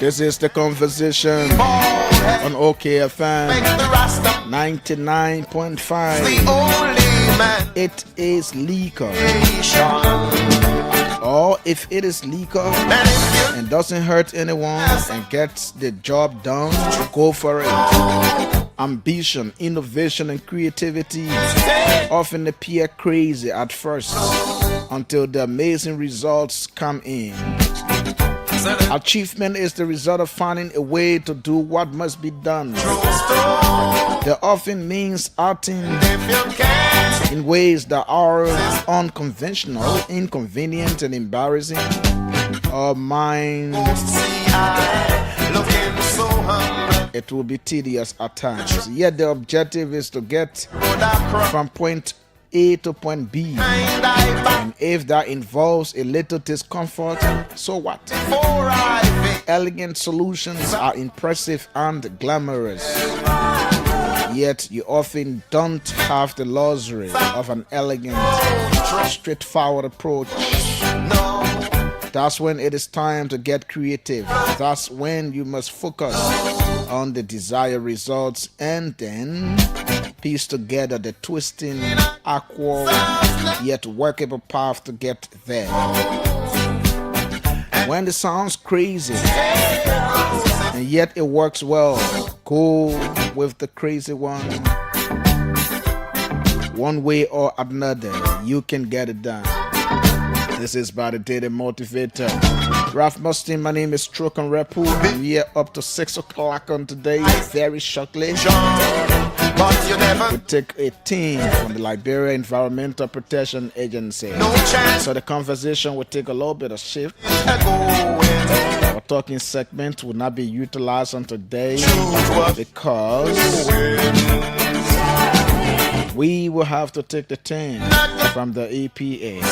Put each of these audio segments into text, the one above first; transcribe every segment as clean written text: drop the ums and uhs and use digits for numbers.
This is the conversation on OKFM 99.5. It is legal. Or if it is legal and doesn't hurt anyone and gets the job done, go for it. Ambition, innovation, and creativity often appear crazy at first until the amazing results come in. Achievement is the result of finding a way to do what must be done. That often means acting in ways that are unconventional, inconvenient, and embarrassing. Or mind, it will be tedious at times. Yet the objective is to get from point A to point B, and if that involves a little discomfort, so what? Elegant solutions are impressive and glamorous, yet you often don't have the luxury of an elegant, straightforward approach. That's when it is time to get creative. That's when you must focus on the desired results and then piece together the twisting, awkward, yet workable path to get there. When it sounds crazy and yet it works well, go with the crazy one. One way or another, you can get it done. This is by the Daily Motivator. Ralph Mustin, my name is Trokon Wrepue. I'm here up to 6 o'clock on today. Very shortly, we take a team from the Liberia Environmental Protection Agency. So the conversation will take a little bit of shift. Our talking segment will not be utilized on today because we will have to take the team from the EPA.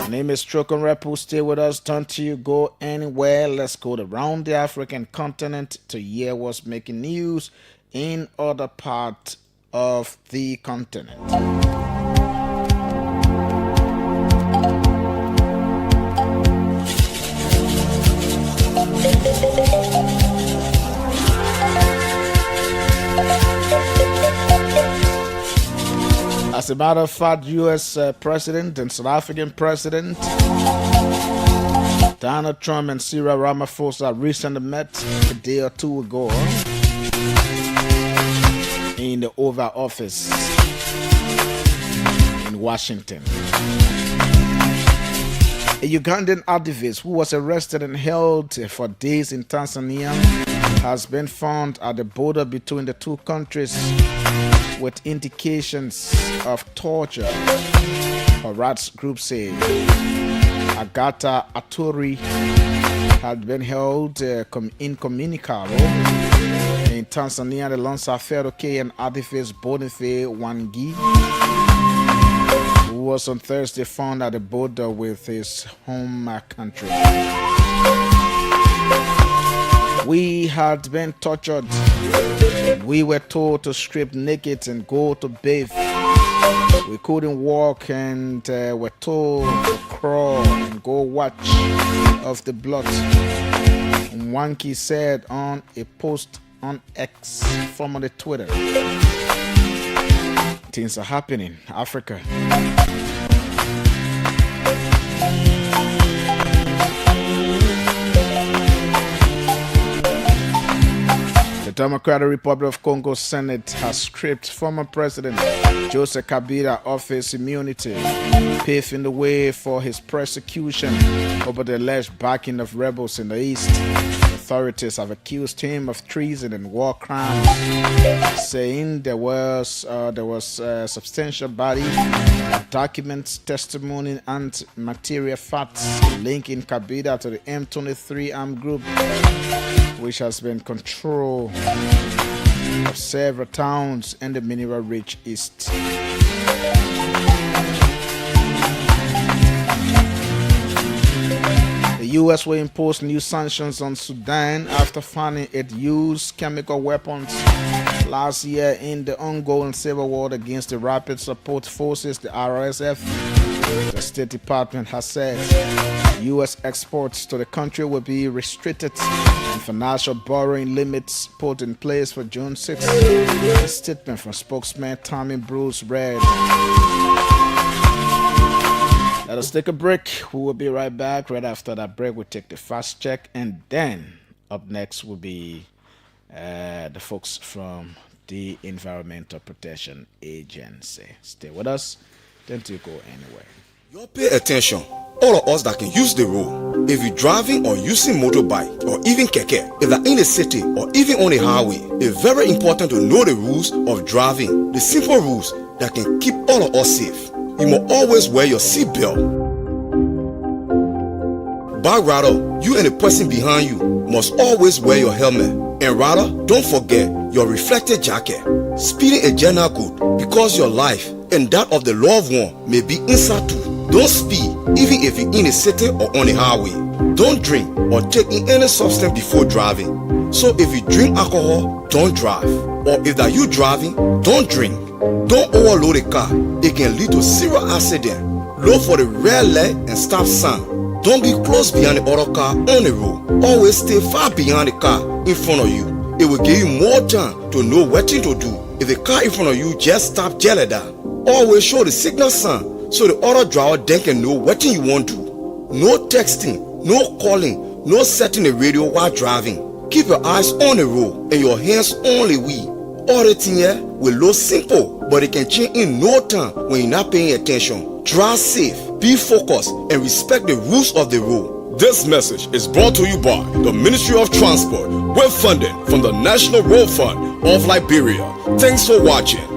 My name is Trokon Wrepue. Stay with us. Don't you go anywhere. Let's go around the African continent to hear what's making news in other parts of the continent. As a matter of fact, U.S. President and South African President Donald Trump and Cyril Ramaphosa recently met a day or two ago in the Oval Office in Washington. A Ugandan activist who was arrested and held for days in Tanzania has been found at the border between the two countries with indications of torture, a rights group say. Agatha Aturi had been held incommunicado in Tanzania alongside Kenyan activist Boniface Wangi, who was on Thursday found at the border with his home country. We had been tortured. We were told to strip naked and go to bathe. We couldn't walk and were told to crawl and go watch of the blood. Wanki said on a post on X, formerly Twitter. Things are happening, Africa. The Democratic Republic of Congo Senate has stripped former President Joseph Kabila of his immunity, paving the way for his prosecution over the alleged backing of rebels in the east. Authorities have accused him of treason and war crimes, saying there was substantial body of documents, testimony, and material facts linking Kabila to the M23 armed group, which has been control of several towns in the mineral-rich East. The U.S. will impose new sanctions on Sudan after finding it used chemical weapons last year in the ongoing civil war against the Rapid Support Forces, the RSF. The State Department has said U.S. exports to the country will be restricted and financial borrowing limits put in place for June 6. A statement from spokesman Tommy Bruce read. Let us take a break. We will be right back. Right after that break, we'll take the fast check, and then up next will be the folks from the Environmental Protection Agency. Stay with us. Don't you go anywhere. You pay attention. All of us that can use the road. If you're driving or using motorbike or even keke, if you're in a city or even on a highway, it's very important to know the rules of driving. The simple rules that can keep all of us safe. You must always wear your seatbelt. Back rider, you and the person behind you must always wear your helmet. And rather, don't forget your reflective jacket. Speeding is general good because your life and that of the loved one may be inside too. Don't speed even if you're in a city or on a highway. Don't drink or take in any substance before driving. So if you drink alcohol, don't drive. Or if that you driving, don't drink. Don't overload a car. It can lead to serious accident. Look for the red light and stop sign. Don't be close behind the other car on the road. Always stay far behind the car in front of you. It will give you more time to know what to do. If the car in front of you just stop jelly down, always show the signal sign so the other driver then can know what you want to do. No texting, no calling, no setting the radio while driving. Keep your eyes on the road and your hands on the wheel. All the things here will look simple, but it can change in no time when you're not paying attention. Drive safe, be focused, and respect the rules of the road. This message is brought to you by the Ministry of Transport with funding from the National Road Fund of Liberia. Thanks for watching.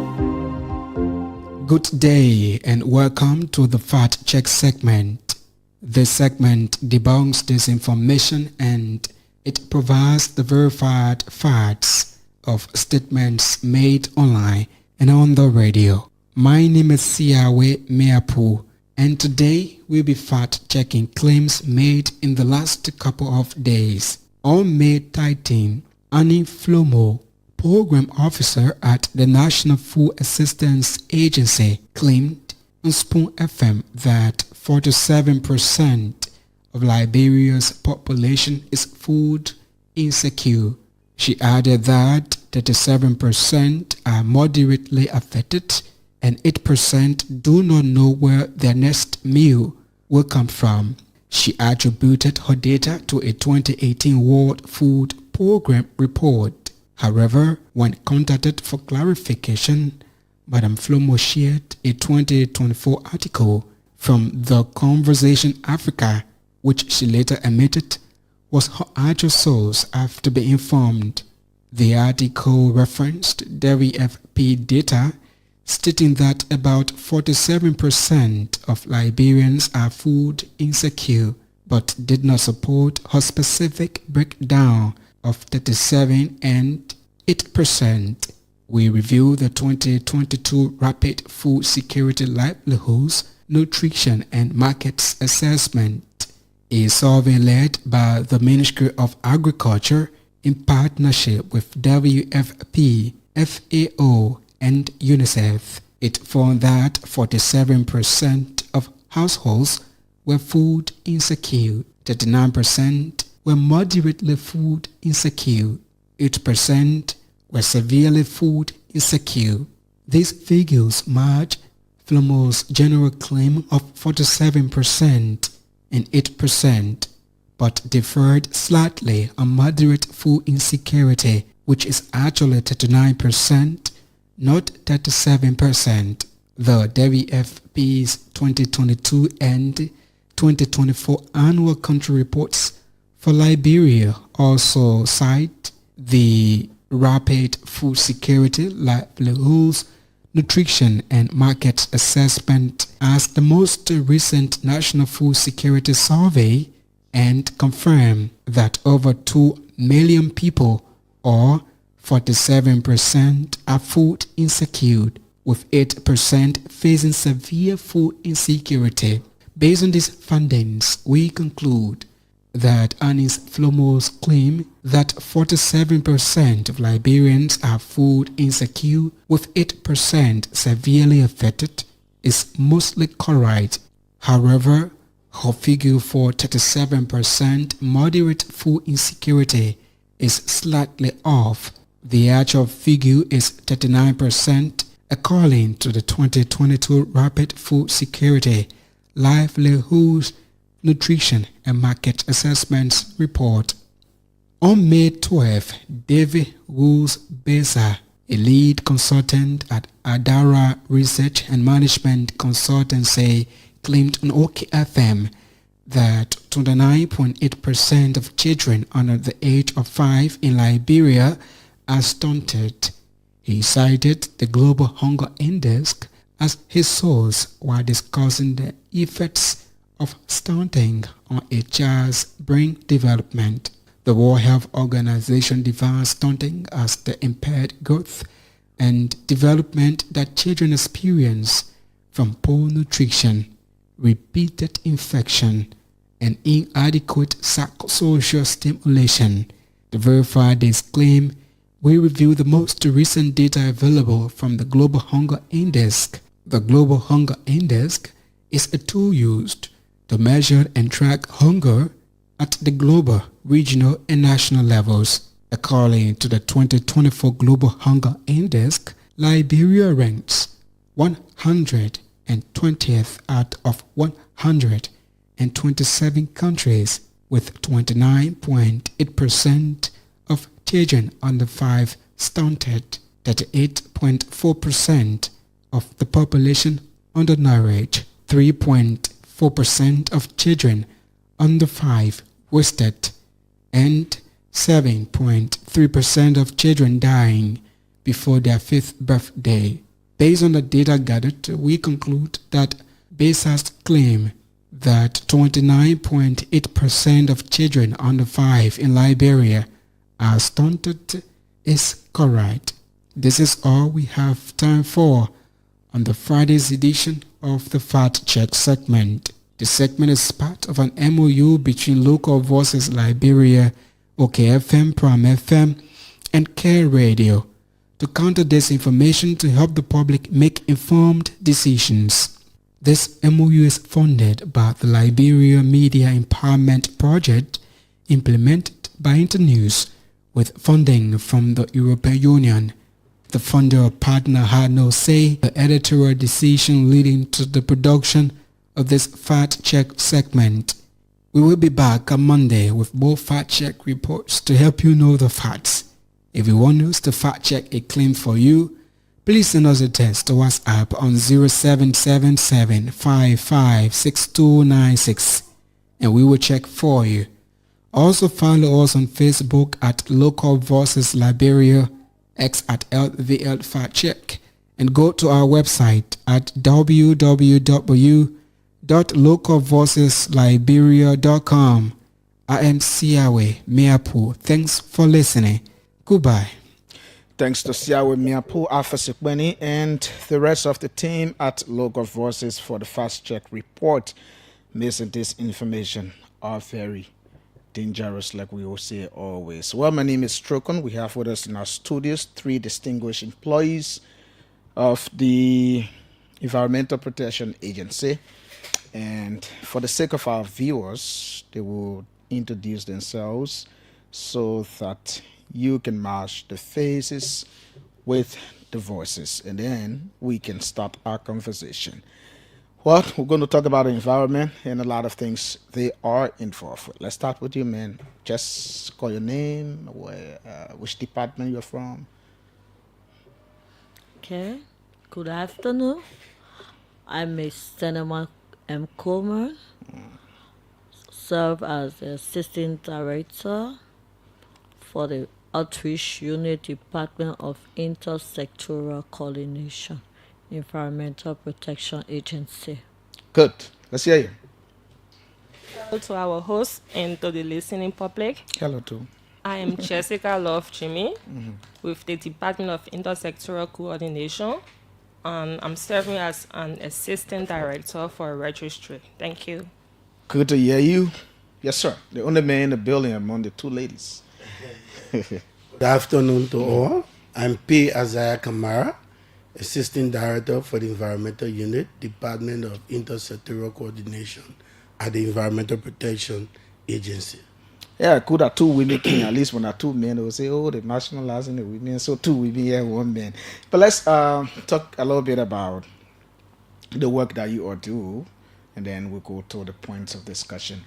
Good day and welcome to the Fact Check segment. This segment debunks disinformation and it provides the verified facts of statements made online and on the radio. My name is Wrepue, and today we'll be fact-checking claims made in the last couple of days. On May 13, Annie Flomo, Program Officer at the National Food Assistance Agency, claimed on Spoon FM that 47% of Liberia's population is food insecure. She added that 37% are moderately affected and 8% do not know where their next meal will come from. She attributed her data to a 2018 World Food Program report. However, when contacted for clarification, Madam Flomo shared a 2024 article from The Conversation Africa, which she later admitted was her actual source after being informed. The article referenced WFP data stating that about 47% of Liberians are food insecure, but did not support her specific breakdown of 37 and 8%. We reviewed the 2022 Rapid Food Security Livelihoods, Nutrition and Markets Assessment, a survey led by the Ministry of Agriculture in partnership with WFP, FAO, and UNICEF. It found that 47% of households were food insecure, 39% were moderately food insecure, 8% were severely food insecure. These figures match Flomo's general claim of 47% and 8%, but differed slightly on moderate food insecurity, which is actually 39%, not 37%. The WFP's 2022 and 2024 annual country reports for Liberia also cite the Rapid Food Security Livelihoods, Nutrition and Market Assessment as the most recent National Food Security Survey and confirm that over 2 million people, or 47%, are food insecure, with 8% facing severe food insecurity. Based on these findings, we conclude that Anis Flomo's claim that 47% of Liberians are food insecure, with 8% severely affected, is mostly correct. However, Her figure for 37% moderate food insecurity is slightly off. The actual figure is 39% according to the 2022 Rapid Food Security, Livelihoods, Nutrition and Market Assessments Report. On May 12, David Rules Beza, a lead consultant at Adara Research and Management Consultancy, claimed on OKFM that 29.8% of children under the age of 5 in Liberia are stunted. He cited the Global Hunger Index as his source while discussing the effects of stunting on a child's brain development. The World Health Organization defines stunting as the impaired growth and development that children experience from poor nutrition, repeated infection, and inadequate psychosocial stimulation. To verify this claim, we review the most recent data available from the Global Hunger Index. The Global Hunger Index is a tool used to measure and track hunger at the global, regional, and national levels. According to the 2024 Global Hunger Index, Liberia ranks 120th out of 127 countries with 29.8% of children under 5 stunted, 38.4% of the population undernourished, 3.4% of children under 5 wasted, and 7.3% of children dying before their 5th birthday. Based on the data gathered, we conclude that Besa's claim that 29.8% of children under 5 in Liberia are stunted is correct. This is all we have time for on the Friday's edition of the Fact Check segment. The segment is part of an MOU between Local Voices Liberia, OKFM, Prime FM, and Care Radio to counter disinformation to help the public make informed decisions. This MOU is funded by the Liberia Media Empowerment Project implemented by Internews with funding from the European Union. The funder or partner had no say in the editorial decision leading to the production of this Fact Check segment. We will be back on Monday with more Fact Check reports to help you know the facts. If you want us to fact check a claim for you, please send us a text to WhatsApp on 0777556296 and we will check for you. Also follow us on Facebook at Local Voices Liberia, X at LVL Fact Check, and go to our website at www.localvoicesliberia.com. I am Siawe Miapu. Thanks for listening. Goodbye. Thanks to Siawe Miapu, Alpha Sekweni, and the rest of the team at Local Voices for the Fast Check report. Missing this information are very dangerous, like we will say always. Well, my name is Trokon. We have with us in our studios 3 distinguished employees of the Environmental Protection Agency. And for the sake of our viewers, they will introduce themselves so that you can match the faces with the voices, and then we can start our conversation. Well, we're going to talk about the environment and a lot of things they are involved with. Let's start with you, man. Just call your name, which department you're from. Okay. Good afternoon. I'm Miss Senema M. Coleman. Serve as the Assistant Director for the Outreach Unit Department of Intersectoral Coordination, Environmental Protection Agency. Good. Let's hear you. Hello to our host and to the listening public. Hello, too. I am Jessica Love Jimmy with the Department of Intersectoral Coordination, and I'm serving as an Assistant Director for Registry. Thank you. Good to hear you. Yes, sir. The only man in the building among the 2 ladies. Good afternoon to all. I'm P. Azaya Kamara, Assistant Director for the Environmental Unit, Department of Intersectoral Coordination, at the Environmental Protection Agency. Yeah, could have two women king. At least when are two men, they will say, "Oh, the nationalizing the women." So two women here, one man. But let's talk a little bit about the work that you all do, and then we'll go to the points of discussion.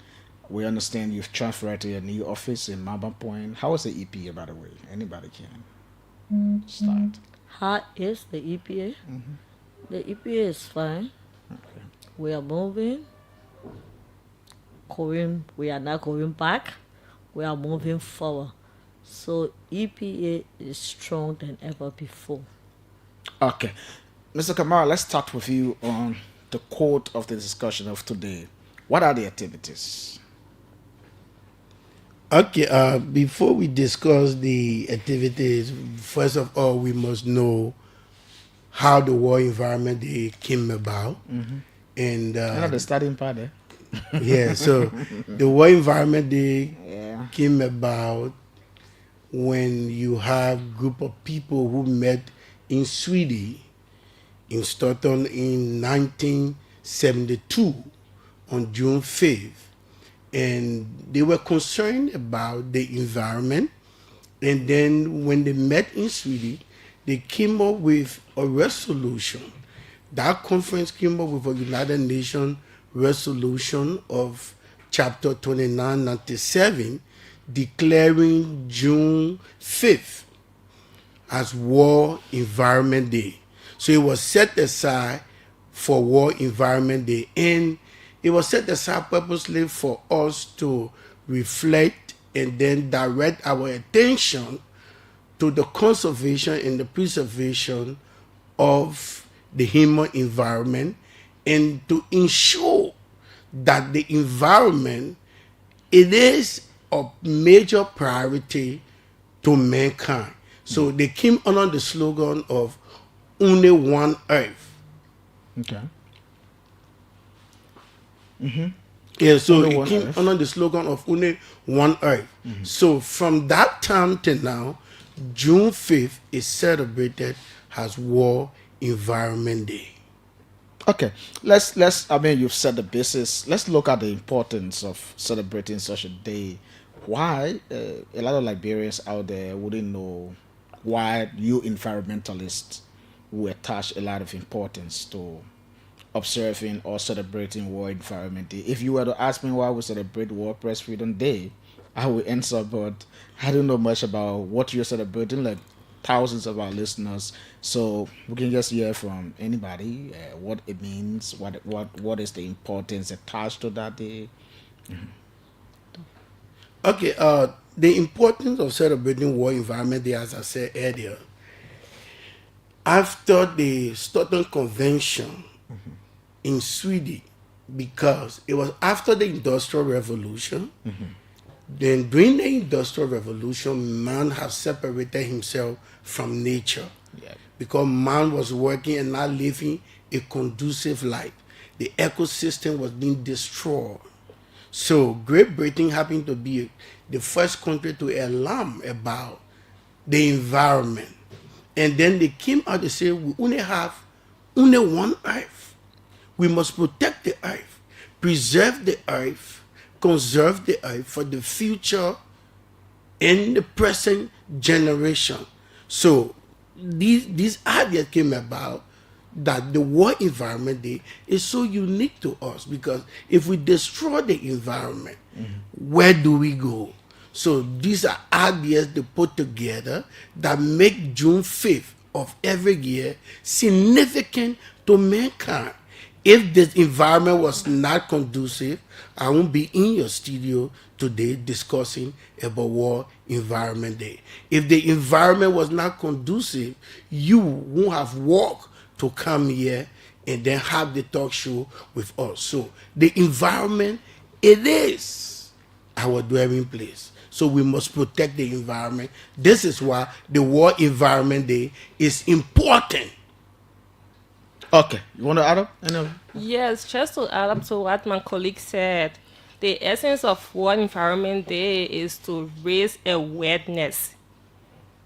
We understand you've transferred to your new office in Mamba Point. How is the EPA, by the way? Anybody can start. How is the EPA? The EPA is fine. We are moving. We are not going back. We are moving forward. So EPA is strong than ever before. Okay, Mr. Kamara, let's start with you on the quote of the discussion of today. What are the activities? Okay, before we discuss the activities, first of all, we must know how the World Environment Day came about. And You know the starting part there. yeah, so the World Environment Day Yeah. came about when you have group of people who met in Sweden, in Stockholm in 1972 on June 5th. And they were concerned about the environment. And then when they met in Sweden, they came up with a resolution. That conference came up with a United Nations resolution of chapter 2997 declaring June 5th as World Environment Day. So it was set aside for World Environment Day, and it was set aside purposely for us to reflect and then direct our attention to the conservation and the preservation of the human environment, and to ensure that the environment, it is a major priority to mankind. So they came under the slogan of only one earth. Okay. Yeah, so Only it one came earth. under the slogan of only one earth. So from that time to now, June 5th is celebrated as World Environment Day. Okay, let's. I mean, you've said the basis. Let's look at the importance of celebrating such a day. Why a lot of Liberians out there wouldn't know why you environmentalists will attach a lot of importance to observing or celebrating World Environment Day. If you were to ask me why we celebrate World Press Freedom Day, I will answer, but I don't know much about what you're celebrating. Like thousands of our listeners, so we can just hear from anybody what it means, what is the importance attached to that day. Okay, the importance of celebrating World Environment Day, as I said earlier, after the Stockholm Convention in Sweden, because it was after the Industrial Revolution. Then during the Industrial Revolution, man has separated himself from nature. Yeah. Because man was working and not living a conducive life. The ecosystem was being destroyed. So Great Britain happened to be the first country to alarm about the environment. And then they came out and said, we only have only one earth. We must protect the earth, preserve the earth, conserve the earth for the future and the present generation. So these ideas came about that the World Environment Day is so unique to us, because if we destroy the environment, where do we go? So these are ideas they put together that make June 5th of every year significant to mankind. If the environment was not conducive, I won't be in your studio today discussing about World Environment Day. If the environment was not conducive, you won't have walked to come here and then have the talk show with us. So the environment, it is our dwelling place. So we must protect the environment. This is why the World Environment Day is important. Okay, you want to add up? Yes, just to add up to what my colleague said, the essence of World Environment Day is to raise awareness,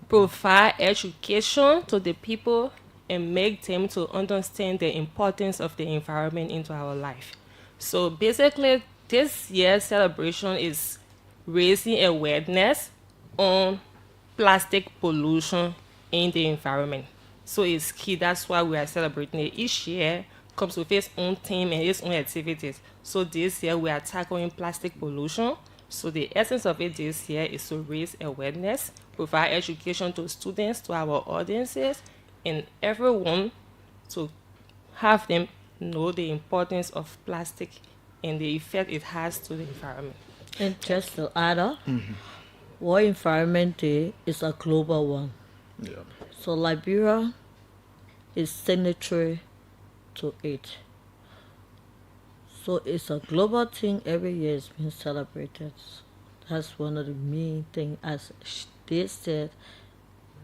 provide education to the people, and make them to understand the importance of the environment into our life. So basically, this year's celebration is raising awareness on plastic pollution in the environment. So it's key. That's why we are celebrating it. Each year comes with its own theme and its own activities. So this year we are tackling plastic pollution. So the essence of it this year is to raise awareness, provide education to students, to our audiences, and everyone, to have them know the importance of plastic and the effect it has to the environment. And just to add up, World Environment Day is a global one. Yeah. So Liberia is signatory to it. So it's a global thing. Every year it's been celebrated. That's one of the main things. As they said,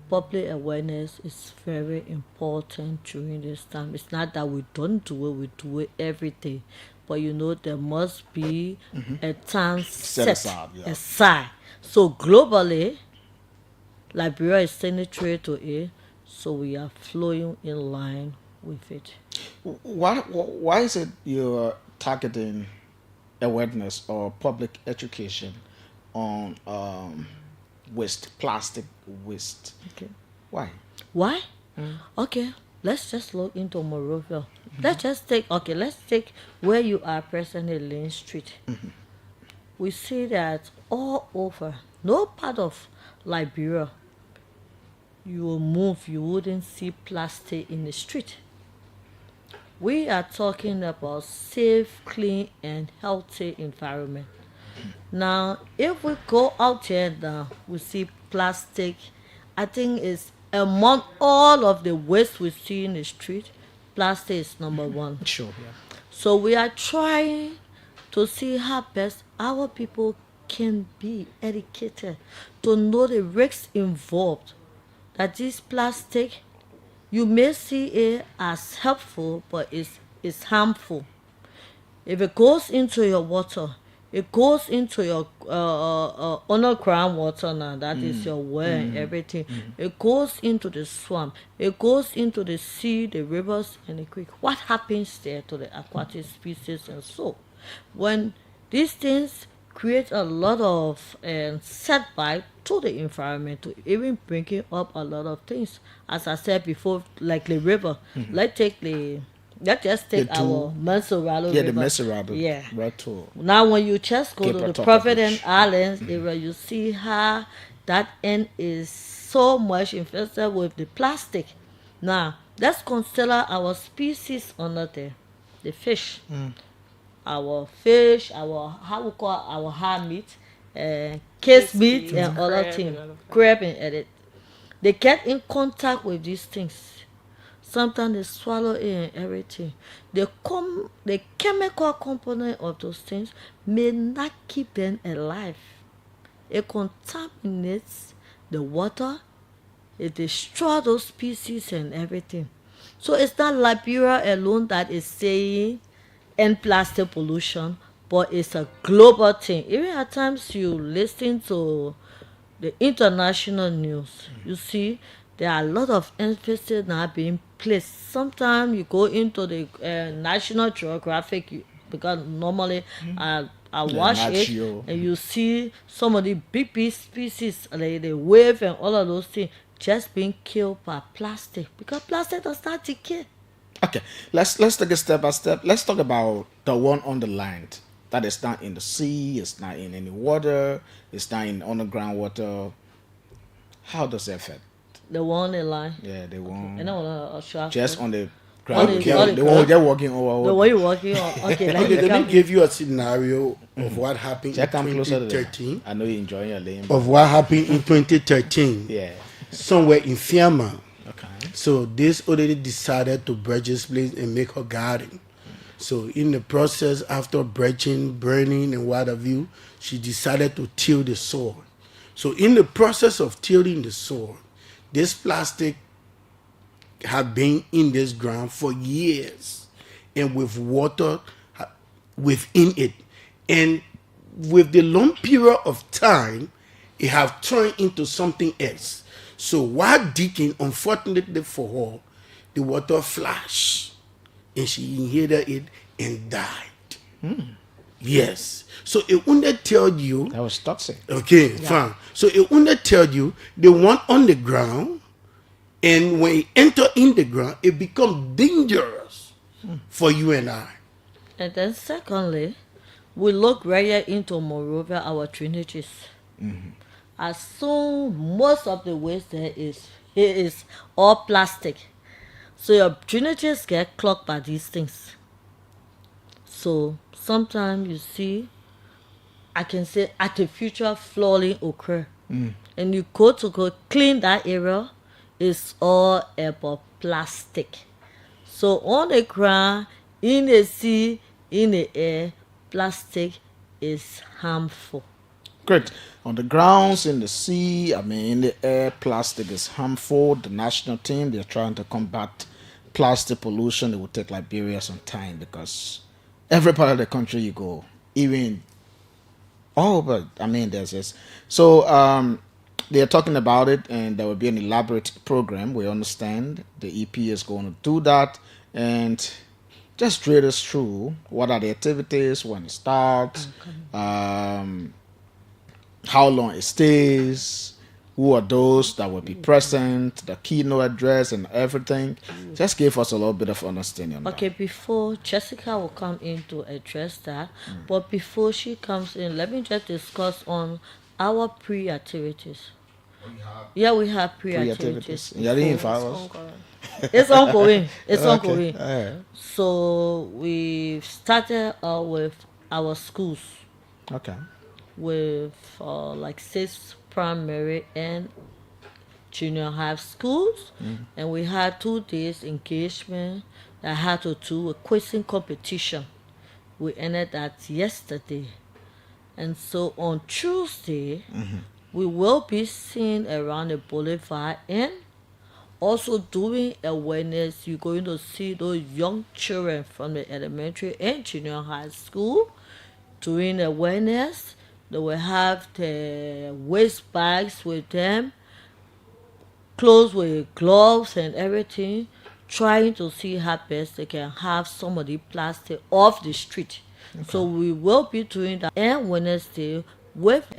public awareness is very important during this time. It's not that we don't do it, we do it every day. But there must be a time set aside, yeah. aside. So globally, Liberia is signatory to it, so we are flowing in line with it. Why is it you're targeting awareness or public education on waste, plastic waste? Okay. Why? Why? Okay, let's just look into Monrovia. Let's take where you are presently, Lane Street. We see that all over, no part of Liberia you will move, you wouldn't see plastic in the street. We are talking about safe, clean, and healthy environment. Now, if we go out here now, we see plastic. I think it's among all of the waste we see in the street, plastic is number one. Sure, yeah. So we are trying to see how best our people can be educated to know the risks involved. That this plastic, you may see it as helpful, but it's harmful. If it goes into your water, it goes into your underground water now, that is your well and everything. It goes into the swamp. It goes into the sea, the rivers, and the creek. What happens there to the aquatic species and so? When these things create a lot of setback to the environment, to even bringing up a lot of things. As I said before, like the river. Let's just take our Maserado Yeah, River. the Maserado. Yeah. Wrepue. Now, when you just go Cape to on the top of Providence it. Islands area, you see how that end is so much infested with the plastic. Now, let's consider our species under there, the fish. Our fish, how we call our hard meat, case meat, and other crab things, and all of that. crab and edit. They get in contact with these things. Sometimes they swallow it and everything. The chemical component of those things may not keep them alive. It contaminates the water. It destroys those species and everything. So it's not Liberia alone that is saying end plastic pollution, but it's a global thing. Even at times you listen to the international news, you see there are a lot of emphasis now being placed. Sometimes you go into the National Geographic, because normally I watch Nat it, Geo. and you see some of the big species, like the wave and all of those things, just being killed by plastic, because plastic does not decay. Okay, let's take it step by step. Let's talk about the one on the land that is not in the sea, it's not in any water, it's not in underground water. How does that affect? The one in line. Yeah, the one And I want to show just on the On ground. the- Okay, on the the one they're walking the over. way you're walking on. Okay, like Okay, you let come- me give you a scenario of what happened Check in come closer to them. 2013. I know you're enjoying your lane. Of what happened in 2013, Yeah. somewhere in Fiamma. Okay. So this already decided to bridge this place and make her garden. So in the process, after bridging, burning, and what have you, she decided to till the soil. So in the process of tilling the soil, this plastic had been in this ground for years, and with water within it, and with the long period of time, it have turned into something else. So while digging, unfortunately for her, the water flashed, and she inhaled it and died. Yes. So it only tell you, That was toxic. okay, fine. So it only tell you the one on the ground, and when it enter in the ground, it become dangerous for you and I. And then secondly, we look right into moreover our trinities. As soon most of the waste there is, it is all plastic. So your trinities get clogged by these things. So sometimes you see, I can say artificial flooding occur. And you go clean that area, it's all about plastic. So on the ground, in the sea, in the air, plastic is harmful. Great. On the grounds, in the sea, I mean, in the air, plastic is harmful. The national team, they're trying to combat plastic pollution. It will take Liberia some time because every part of the country you go, even, oh, but I mean, there's this. So, they're talking about it, and there will be an elaborate program. We understand the EP is going to do that, and just read us through what are the activities, when it starts, how long it stays, who are those that will be present, the keynote address, and everything. Just give us a little bit of understanding on Okay, that. before Jessica will come in to address that, but before she comes in, let me just discuss on our pre-activities. Yeah, we have pre-activities. Pre-activities. You didn't before. invite us? It's ongoing. It's Okay. ongoing. All right. So we started with our schools Okay. with like 6 primary and junior high schools, and we had 2 days engagement that had to do a quizzing competition. We ended that yesterday, and so on Tuesday we will be seen around the boulevard and also doing awareness. You're going to see those young children from the elementary and junior high school doing awareness. They will have the waste bags with them, clothes with gloves and everything, trying to see how best they can have some of the plastic off the street. So we will be doing that on Wednesday with